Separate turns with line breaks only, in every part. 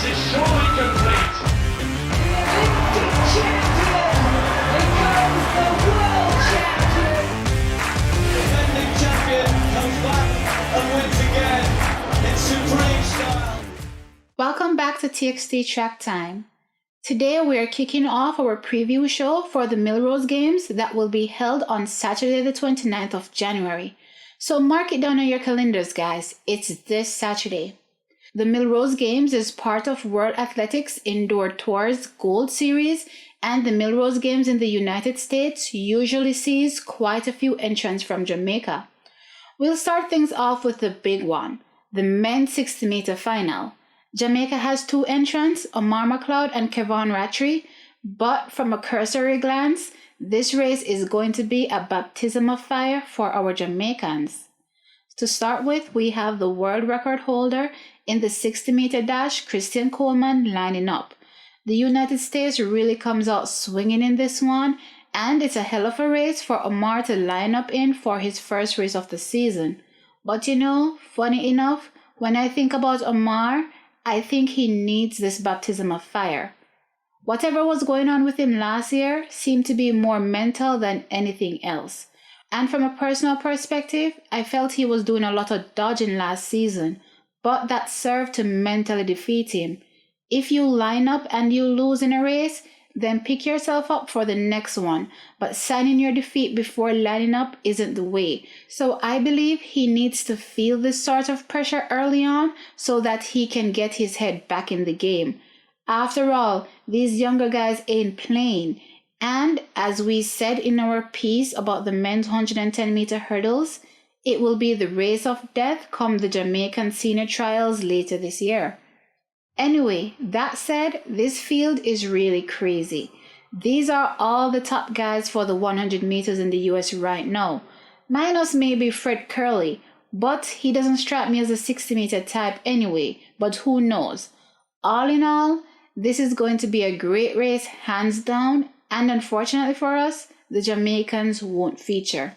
This is surely complete.
Champion! Becomes the world champion!
Defending champion comes back and wins again in supreme style.
Welcome back to TXT Track Time. Today we are kicking off our preview show for the Millrose games that will be held on Saturday the 29th of January. So mark it down on your calendars, guys. It's this Saturday. The Millrose Games is part of World Athletics Indoor Tours Gold Series, and the Millrose Games in the United States usually sees quite a few entrants from Jamaica. We'll start things off with the big one, the men's 60-meter final. Jamaica has two entrants, Omar McLeod and Kevon Rattray, but from a cursory glance, this race is going to be a baptism of fire for our Jamaicans. To start with, we have the world record holder in the 60-meter dash, Christian Coleman, lining up. The United States really comes out swinging in this one, and it's a hell of a race for Omar to line up in for his first race of the season. But you know, funny enough, when I think about Omar, I think he needs this baptism of fire. Whatever was going on with him last year seemed to be more mental than anything else. And from a personal perspective, I felt he was doing a lot of dodging last season, but that served to mentally defeat him. If you line up and you lose in a race, then pick yourself up for the next one, but signing your defeat before lining up isn't the way. So I believe he needs to feel this sort of pressure early on so that he can get his head back in the game. After all, these younger guys ain't playing. And as we said in our piece about the men's 110-meter hurdles, it will be the race of death come the Jamaican senior trials later this year. Anyway, that said, this field is really crazy. These are all the top guys for the 100 meters in the US right now. Minus maybe Fred Curley, but he doesn't strike me as a 60-meter type anyway, but who knows. All in all, this is going to be a great race, hands down, and unfortunately for us, the Jamaicans won't feature.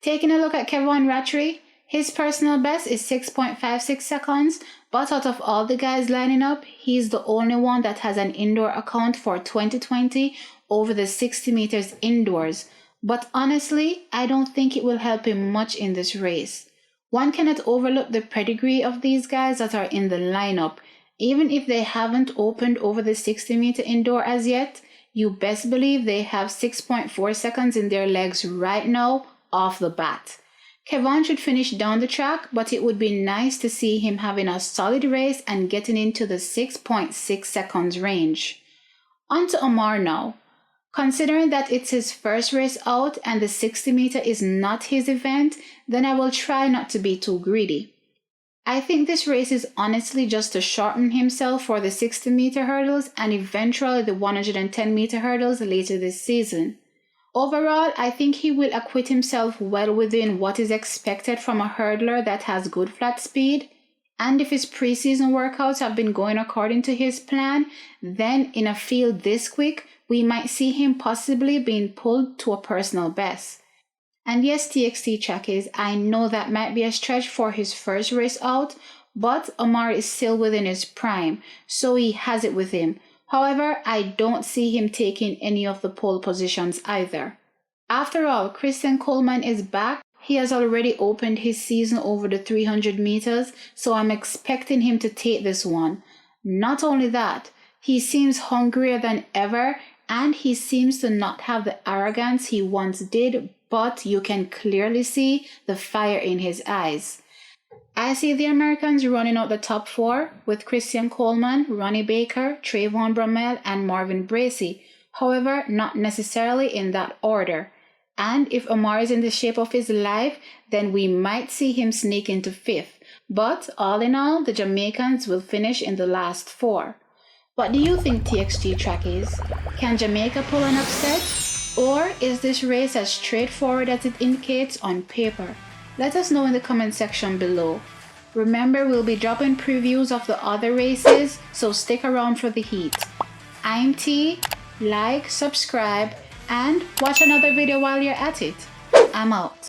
Taking a look at Kevon Rattray, his personal best is 6.56 seconds, but out of all the guys lining up, he's the only one that has an indoor account for 2020 over the 60 meters indoors. But honestly, I don't think it will help him much in this race. One cannot overlook the pedigree of these guys that are in the lineup. Even if they haven't opened over the 60-meter indoor as yet, you best believe they have 6.4 seconds in their legs right now off the bat. Kevon should finish down the track, but it would be nice to see him having a solid race and getting into the 6.6 seconds range. On to Omar now. Considering that it's his first race out and the 60-meter is not his event, then I will try not to be too greedy. I think this race is honestly just to shorten himself for the 60-meter hurdles and eventually the 110-meter hurdles later this season. Overall, I think he will acquit himself well within what is expected from a hurdler that has good flat speed, and if his preseason workouts have been going according to his plan, then in a field this quick, we might see him possibly being pulled to a personal best. And yes, TXT trackies, I know that might be a stretch for his first race out, but Omar is still within his prime, so he has it with him. However, I don't see him taking any of the pole positions either. After all, Christian Coleman is back. He has already opened his season over the 300 meters, so I'm expecting him to take this one. Not only that, he seems hungrier than ever, and he seems to not have the arrogance he once did, but you can clearly see the fire in his eyes. I see the Americans running out the top four with Christian Coleman, Ronnie Baker, Trayvon Bromell, and Marvin Bracey. However, not necessarily in that order. And if Omar is in the shape of his life, then we might see him sneak into fifth. But all in all, the Jamaicans will finish in the last four. What do you think, TXT trackies? Can Jamaica pull an upset? Or is this race as straightforward as it indicates on paper? Let us know in the comment section below. Remember, we'll be dropping previews of the other races, so stick around for the heat. I'm T, like, subscribe, and watch another video while you're at it. I'm out.